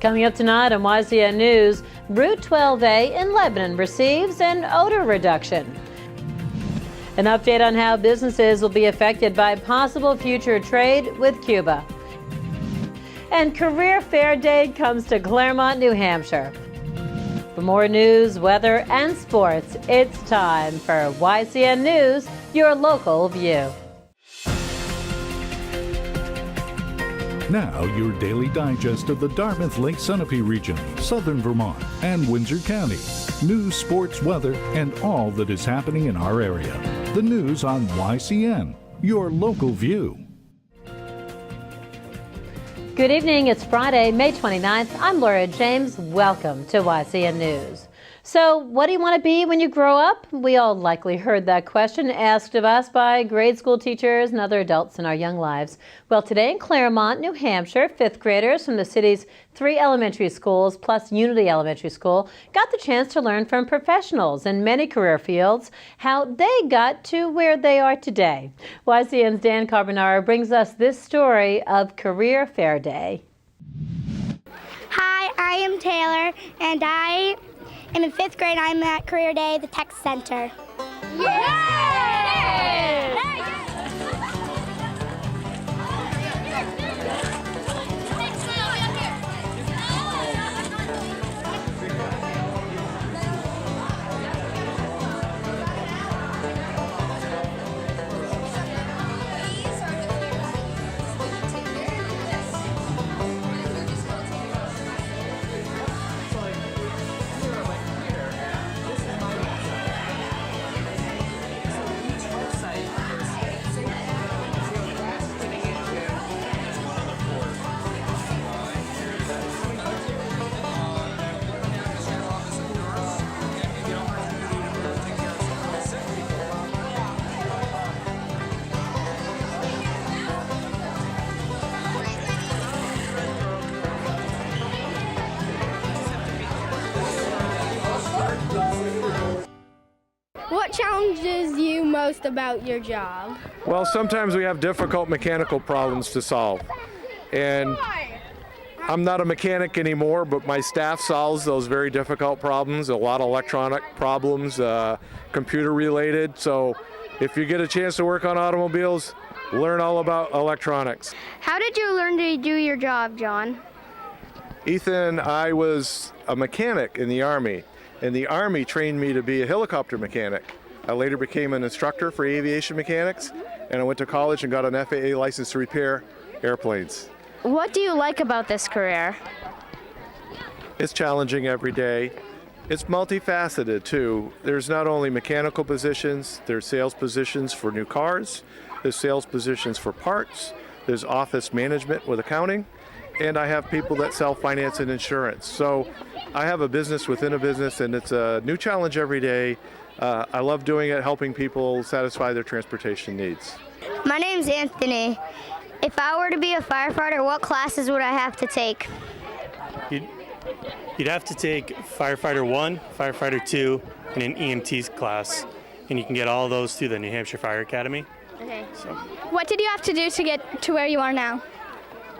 Coming up tonight on YCN News, Route 12A in Lebanon receives an odor reduction. An update on how businesses will be affected by possible future trade with Cuba. And Career Fair Day comes to Claremont, New Hampshire. For more news, weather, and sports, it's time for YCN News, your local view. Now, your daily digest of the Dartmouth Lake Sunapee region, southern Vermont, and Windsor County. News, sports, weather, and all that is happening in our area. The news on YCN, your local view. Good evening. It's Friday, May 29th. I'm Laura James. Welcome to YCN News. So, what do you want to be when you grow up? We all likely heard that question asked of us by grade school teachers and other adults in our young lives. Well, today in Claremont, New Hampshire, fifth graders from the city's 3 elementary schools plus Unity Elementary School got the chance to learn from professionals in many career fields how they got to where they are today. YCN's Dan Carbonaro brings us this story of Career Fair Day. Hi, I am Taylor, and I am in 5th grade. I'm at Career Day, the Tech Center. Yay! What challenges you most about your job? Well, sometimes we have difficult mechanical problems to solve. And I'm not a mechanic anymore, but my staff solves those very difficult problems, a lot of electronic problems, computer related. So if you get a chance to work on automobiles, learn all about electronics. How did you learn to do your job, John? Ethan, I was a mechanic in the Army, and the Army trained me to be a helicopter mechanic. I later became an instructor for aviation mechanics, and I went to college and got an FAA license to repair airplanes. What do you like about this career? It's challenging every day. It's multifaceted too. There's not only mechanical positions, there's sales positions for new cars, there's sales positions for parts, there's office management with accounting, and I have people that sell finance and insurance. So I have a business within a business, and it's a new challenge every day. I love doing it, helping people satisfy their transportation needs. My name's Anthony. If I were to be a firefighter, what classes would I have to take? You'd have to take Firefighter 1, Firefighter 2, and an EMT class. And you can get all those through the New Hampshire Fire Academy. Okay. So, What did you have to do to get to where you are now?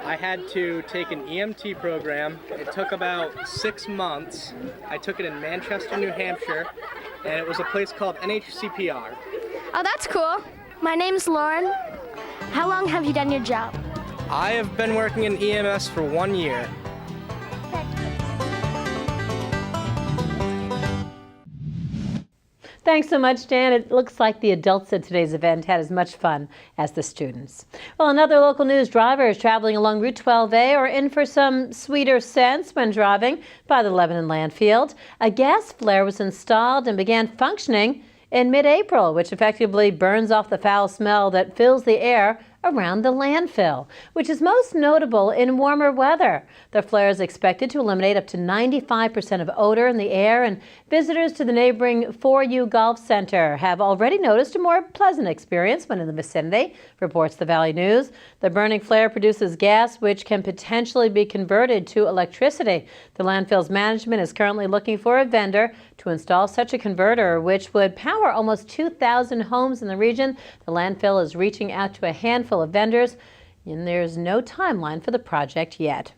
I had to take an EMT program. It took about 6 months. I took it in Manchester, New Hampshire, and it was a place called NHCPR. Oh, that's cool. My name's Lauren. How long have you done your job? I have been working in EMS for 1 year. Thanks so much, Dan. It looks like the adults at today's event had as much fun as the students. Well, another local news, drivers traveling along Route 12A are in for some sweeter scents when driving by the Lebanon landfill. A gas flare was installed and began functioning in mid-April, which effectively burns off the foul smell that fills the air around the landfill, which is most notable in warmer weather. The flare is expected to eliminate up to 95% of odor in the air, and visitors to the neighboring 4U Golf Center have already noticed a more pleasant experience when in the vicinity, reports the Valley News. The burning flare produces gas which can potentially be converted to electricity. The landfill's management is currently looking for a vendor to install such a converter, which would power almost 2,000 homes in the region. The landfill is reaching out to a handful of vendors, and there's no timeline for the project yet.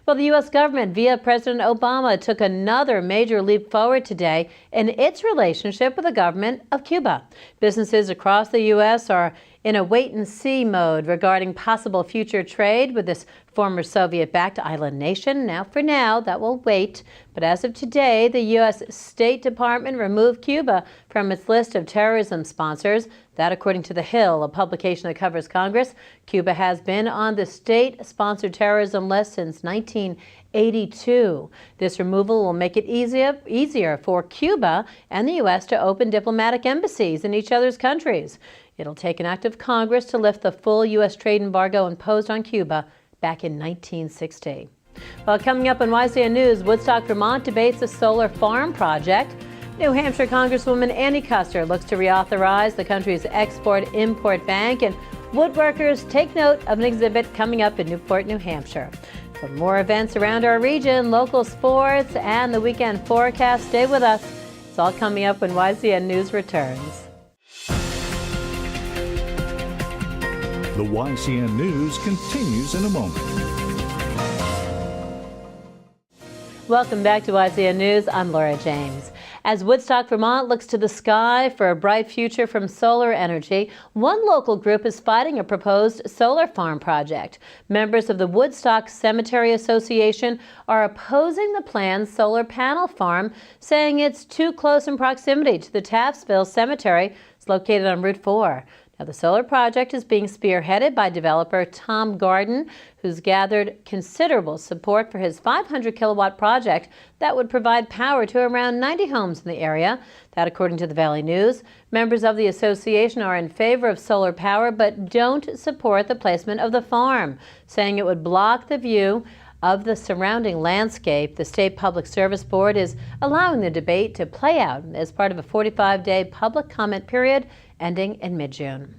Well, the U.S. government, via President Obama, took another major leap forward today in its relationship with the government of Cuba. Businesses across the U.S. are in a wait-and-see mode regarding possible future trade with this former Soviet-backed island nation. Now, for now, that will wait. But as of today, the U.S. State Department removed Cuba from its list of terrorism sponsors. That, according to The Hill, a publication that covers Congress. Cuba has been on the state-sponsored terrorism list since 1982. This removal will make it easier for Cuba and the U.S. to open diplomatic embassies in each other's countries. It'll take an act of Congress to lift the full U.S. trade embargo imposed on Cuba back in 1960. Well, coming up on YCN News, Woodstock, Vermont debates a solar farm project. New Hampshire Congresswoman Annie Kuster looks to reauthorize the country's Export-Import Bank, and woodworkers take note of an exhibit coming up in Newport, New Hampshire. For more events around our region, local sports, and the weekend forecast, stay with us. It's all coming up when YCN News returns. The YCN News continues in a moment. Welcome back to YCN News. I'm Laura James. As Woodstock, Vermont looks to the sky for a bright future from solar energy, one local group is fighting a proposed solar farm project. Members of the Woodstock Cemetery Association are opposing the planned solar panel farm, saying it's too close in proximity to the Taftsville Cemetery. It's located on Route 4. Now, the solar project is being spearheaded by developer Tom Garden, who's gathered considerable support for his 500-kilowatt project that would provide power to around 90 homes in the area. That, according to the Valley News. Members of the association are in favor of solar power but don't support the placement of the farm, saying it would block the view of the surrounding landscape. The State Public Service Board is allowing the debate to play out as part of a 45-day public comment period ending in mid-June.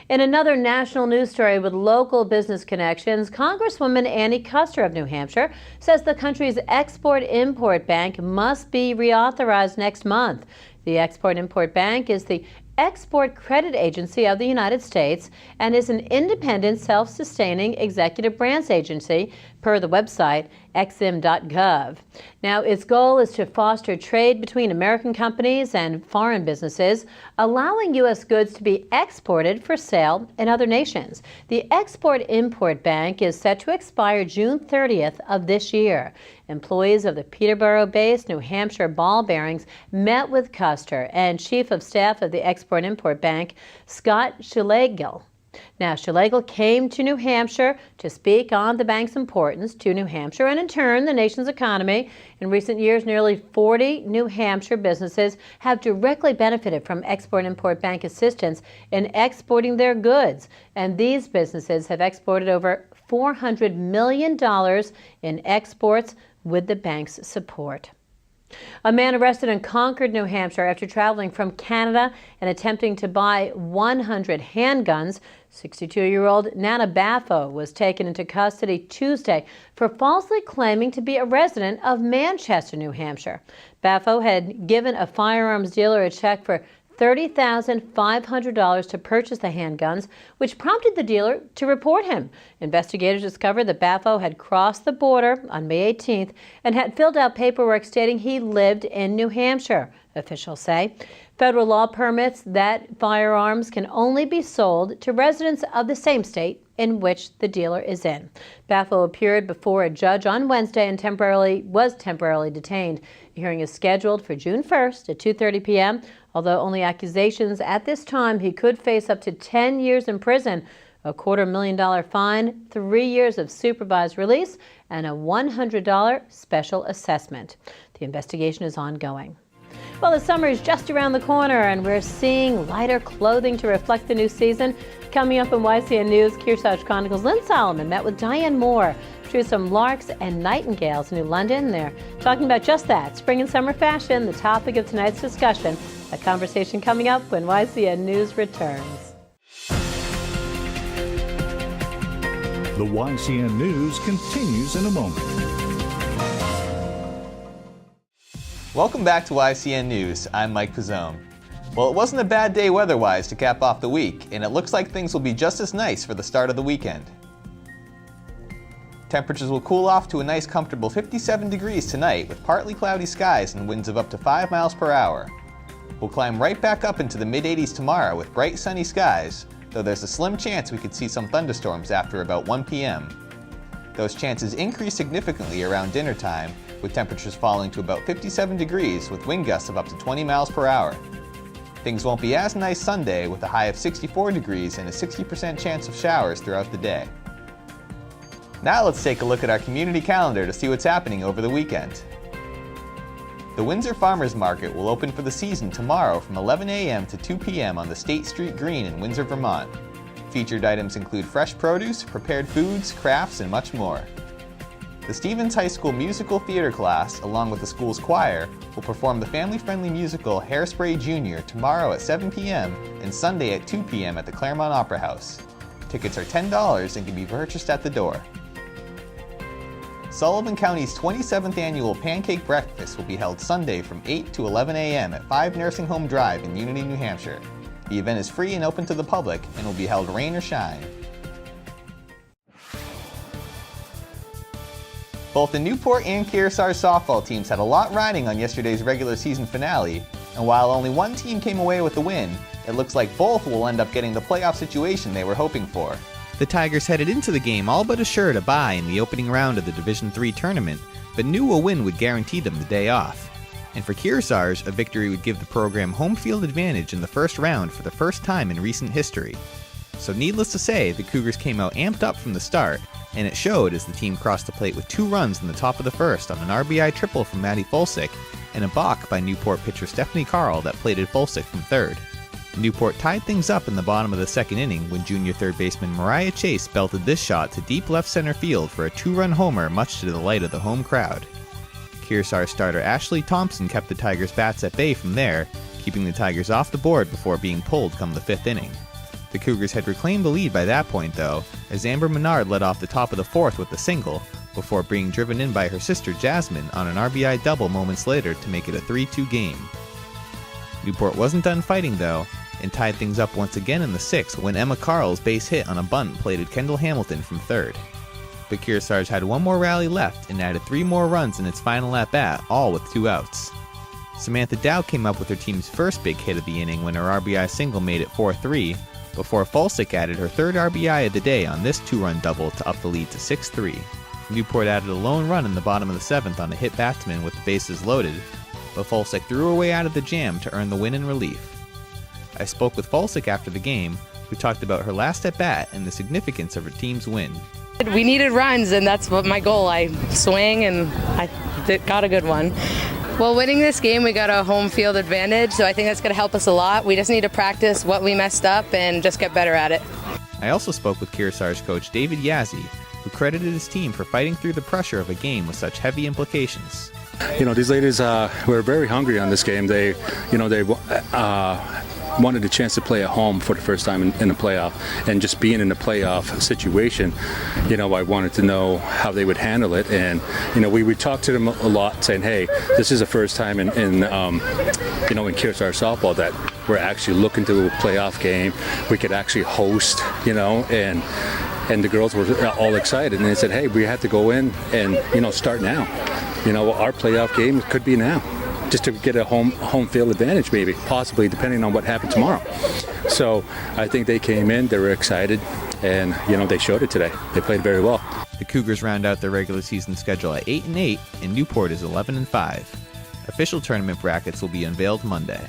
In another national news story with local business connections, Congresswoman Annie Kuster of New Hampshire says the country's Export-Import Bank must be reauthorized next month. The Export-Import Bank is the export credit agency of the United States and is an independent, self-sustaining executive branch agency per the website exim.gov. Now, its goal is to foster trade between American companies and foreign businesses, allowing U.S. goods to be exported for sale in other nations. The Export-Import Bank is set to expire June 30th of this year. Employees of the Peterborough-based New Hampshire Ball Bearings met with Kuster and Chief of Staff of the Export-Import Bank, Scott Schlegel. Now, Schlegel came to New Hampshire to speak on the bank's importance to New Hampshire and, in turn, the nation's economy. In recent years, nearly 40 New Hampshire businesses have directly benefited from Export-Import Bank assistance in exporting their goods, and these businesses have exported over $400 million in exports with the bank's support. A man arrested in Concord, New Hampshire after traveling from Canada and attempting to buy 100 handguns. 62-year-old Nana Baffo was taken into custody Tuesday for falsely claiming to be a resident of Manchester, New Hampshire. Baffo had given a firearms dealer a check for $30,500 to purchase the handguns, which prompted the dealer to report him. Investigators discovered that Baffo had crossed the border on May 18th and had filled out paperwork stating he lived in New Hampshire, officials say. Federal law permits that firearms can only be sold to residents of the same state in which the dealer is in. Baffo appeared before a judge on Wednesday and was temporarily detained. The hearing is scheduled for June 1st at 2:30 p.m., although only accusations at this time. He could face up to 10 years in prison, a $250,000 fine, 3 years of supervised release, and a $100 special assessment. The investigation is ongoing. Well, the summer is just around the corner, and we're seeing lighter clothing to reflect the new season. Coming up in YCN News, Kearsarge Chronicles' Lynn Solomon met with Diane Moore, drew some larks and nightingales in New London. They're talking about just that, spring and summer fashion, the topic of tonight's discussion. A conversation coming up when YCN News returns. The YCN News continues in a moment. Welcome back to YCN News. I'm Mike Pizzone. Well, it wasn't a bad day weather-wise to cap off the week, and it looks like things will be just as nice for the start of the weekend. Temperatures will cool off to a nice comfortable 57 degrees tonight with partly cloudy skies and winds of up to 5 miles per hour. We'll climb right back up into the mid-80s tomorrow with bright sunny skies, though there's a slim chance we could see some thunderstorms after about 1 p.m. Those chances increase significantly around dinner time, with temperatures falling to about 57 degrees with wind gusts of up to 20 miles per hour. Things won't be as nice Sunday with a high of 64 degrees and a 60% chance of showers throughout the day. Now let's take a look at our community calendar to see what's happening over the weekend. The Windsor Farmers Market will open for the season tomorrow from 11 a.m. to 2 p.m. on the State Street Green in Windsor, Vermont. Featured items include fresh produce, prepared foods, crafts, and much more. The Stevens High School musical theater class, along with the school's choir, will perform the family-friendly musical Hairspray Jr. tomorrow at 7 p.m. and Sunday at 2 p.m. at the Claremont Opera House. Tickets are $10 and can be purchased at the door. Sullivan County's 27th annual Pancake Breakfast will be held Sunday from 8 to 11 a.m. at 5 Nursing Home Drive in Unity, New Hampshire. The event is free and open to the public and will be held rain or shine. Both the Newport and Kearsarge softball teams had a lot riding on yesterday's regular season finale, and while only one team came away with the win, it looks like both will end up getting the playoff situation they were hoping for. The Tigers headed into the game all but assured a bye in the opening round of the Division III tournament, but knew a win would guarantee them the day off. And for Kearsarge, a victory would give the program home field advantage in the first round for the first time in recent history. So needless to say, the Cougars came out amped up from the start, and it showed as the team crossed the plate with 2 runs in the top of the first on an RBI triple from Maddie Fulsick and a balk by Newport pitcher Stephanie Carl that plated Fulsick from third. Newport tied things up in the bottom of the second inning when junior third baseman Mariah Chase belted this shot to deep left center field for a 2-run homer, much to the delight of the home crowd. Kearsarge starter Ashley Thompson kept the Tigers' bats at bay from there, keeping the Tigers off the board before being pulled come the 5th inning. The Cougars had reclaimed the lead by that point, though, as Amber Menard led off the top of the 4th with a single, before being driven in by her sister Jasmine on an RBI double moments later to make it a 3-2 game. Newport wasn't done fighting, though, and tied things up once again in the 6th when Emma Carl's base hit on a bunt plated Kendall Hamilton from third. But Kearsarge had one more rally left and added 3 more runs in its final at-bat, all with 2 outs. Samantha Dow came up with her team's first big hit of the inning when her RBI single made it 4-3, before Fulsick added her 3rd RBI of the day on this 2-run double to up the lead to 6-3. Newport added a lone run in the bottom of the 7th on a hit batsman with the bases loaded, but Fulsick threw her way out of the jam to earn the win in relief. I spoke with Fulsick after the game, who talked about her last at-bat and the significance of her team's win. We needed runs, and that's what my goal. I swung, and I got a good one. Well, winning this game, we got a home field advantage, so I think that's going to help us a lot. We just need to practice what we messed up and just get better at it. I also spoke with Kearsarge coach David Yazzie, who credited his team for fighting through the pressure of a game with such heavy implications. You know, these ladies were very hungry on this game. They wanted a chance to play at home for the first time in the playoff, and just being in the playoff situation, you know, I wanted to know how they would handle it. And you know, we talked to them a lot, saying, hey, this is the first time in Kearsarge softball that we're actually looking to a playoff game. We could actually host, you know, and the girls were all excited, and they said, hey, we have to go in and, you know, start now. You know, our playoff game could be now, just to get a home field advantage, maybe, possibly, depending on what happened tomorrow. So I think they came in, they were excited, and, you know, they showed it today. They played very well. The Cougars round out their regular season schedule at 8-8, and Newport is 11-5. Official tournament brackets will be unveiled Monday.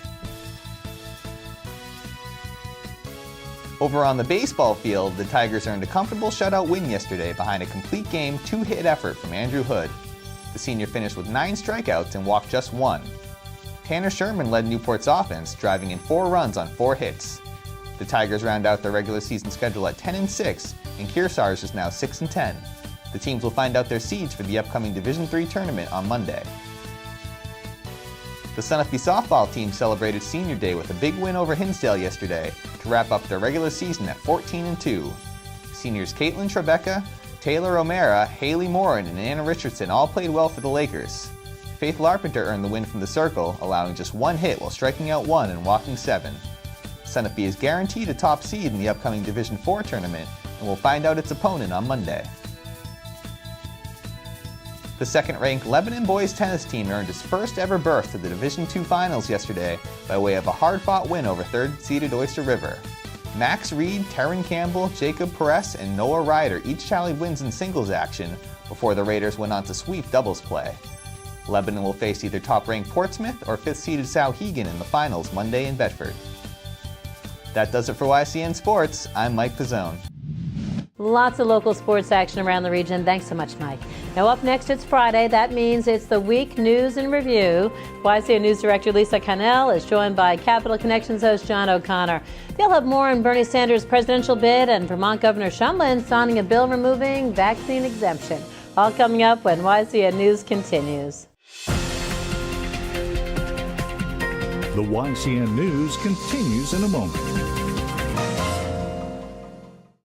Over on the baseball field, the Tigers earned a comfortable shutout win yesterday behind a complete game 2-hit effort from Andrew Hood. The senior finished with 9 strikeouts and walked just 1. Tanner Sherman led Newport's offense, driving in 4 runs on 4 hits. The Tigers round out their regular season schedule at 10-6, and Kearsarge is now 6-10. The teams will find out their seeds for the upcoming Division III tournament on Monday. The Sunapee softball team celebrated Senior Day with a big win over Hinsdale yesterday to wrap up their regular season at 14-2. Seniors Caitlin Trebecca, Taylor O'Mara, Haley Morin, and Anna Richardson all played well for the Lakers. Faith Larpenter earned the win from the circle, allowing just 1 hit while striking out 1 and walking 7. Sunapee is guaranteed a top seed in the upcoming Division IV tournament, and will find out its opponent on Monday. The second-ranked Lebanon boys tennis team earned its first ever berth to the Division II Finals yesterday by way of a hard-fought win over third-seeded Oyster River. Max Reed, Taryn Campbell, Jacob Perez, and Noah Ryder each tallied wins in singles action before the Raiders went on to sweep doubles play. Lebanon will face either top-ranked Portsmouth or fifth-seeded Souhegan in the finals Monday in Bedford. That does it for YCN Sports. I'm Mike Pizzone. Lots of local sports action around the region. Thanks so much, Mike. Now up next, it's Friday. That means it's the Week News and Review. YCN News Director Lisa Cannell is joined by Capital Connections host John O'Connor. They'll have more on Bernie Sanders' presidential bid and Vermont Governor Shumlin signing a bill removing vaccine exemption. All coming up when YCN News continues. The YCN News continues in a moment.